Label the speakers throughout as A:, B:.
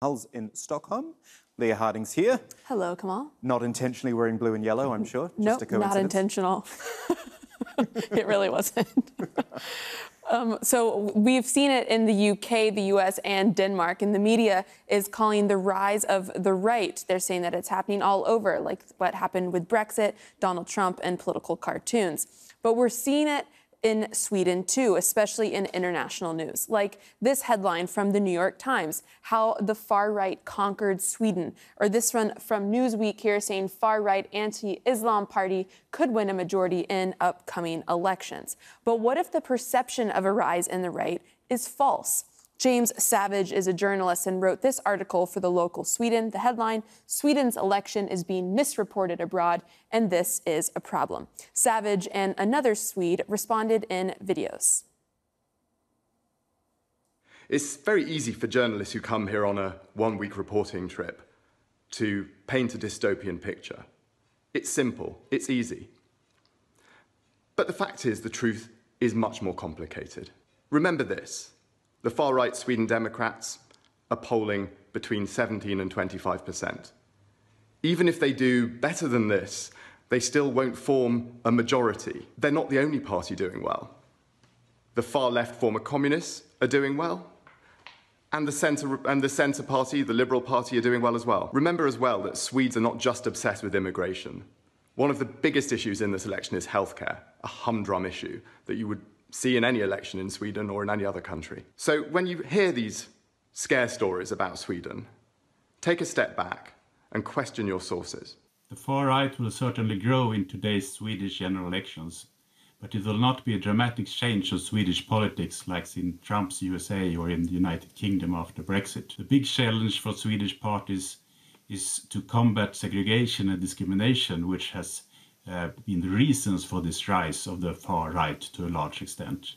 A: Hulls in Stockholm. Leah Harding's here.
B: Hello, Kamal.
A: Not intentionally wearing blue and yellow, I'm sure.
B: Nope,
A: Just a coincidence.
B: not intentional. It really wasn't. So we've seen it in the UK, the US, and Denmark, and the media is calling the rise of the right. They're saying that it's happening all over, like what happened with Brexit, Donald Trump, and political cartoons. But we're seeing it in Sweden, too, especially in international news, like this headline from the New York Times, how the far-right conquered Sweden, or this one from Newsweek here saying far-right anti-Islam party could win a majority in upcoming elections. But what if the perception of a rise in the right is false? James Savage is a journalist and wrote this article for the local Sweden. The headline, Sweden's election is being misreported abroad, and this is a problem. Savage and another Swede responded in videos.
C: It's very easy for journalists who come here on a one-week reporting trip to paint a dystopian picture. It's simple, it's easy. But the fact is, the truth is much more complicated. Remember this. The far-right Sweden Democrats are polling between 17 and 25%. Even if they do better than this, they still won't form a majority. They're not the only party doing well. The far-left former communists are doing well, and the centre party, the Liberal Party, are doing well as well. Remember as well that Swedes are not just obsessed with immigration. One of the biggest issues in this election is healthcare, a humdrum issue that you would see in any election in Sweden or in any other country. So when you hear these scare stories about Sweden, take a step back and question your sources.
D: The far right will certainly grow in today's Swedish general elections, but it will not be a dramatic change of Swedish politics like in Trump's USA or in the United Kingdom after Brexit. The big challenge for Swedish parties is to combat segregation and discrimination, which has been the reasons for this rise of the far right to a large extent.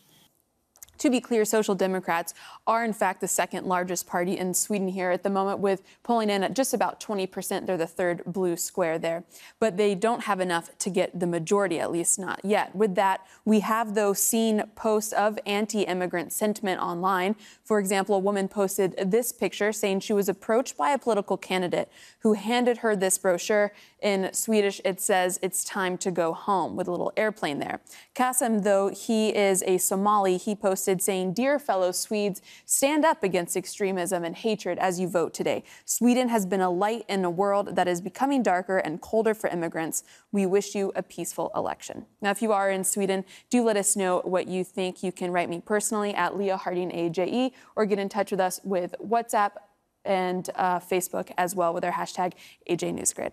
B: To be clear, Social Democrats are, in fact, the second largest party in Sweden here at the moment, with polling in at just about 20%. They're the third blue square there. But they don't have enough to get the majority, at least not yet. With that, we have, though, seen posts of anti-immigrant sentiment online. For example, a woman posted this picture saying she was approached by a political candidate who handed her this brochure. In Swedish, it says, "It's time to go home," with a little airplane there. Kasim, though he is a Somali, he posted saying, "Dear fellow Swedes, stand up against extremism and hatred as you vote today. Sweden has been a light in a world that is becoming darker and colder for immigrants. We wish you a peaceful election." Now, if you are in Sweden, do let us know what you think. You can write me personally at Leah Harding AJE, or get in touch with us with WhatsApp and Facebook as well with our hashtag AJ Newsgrid.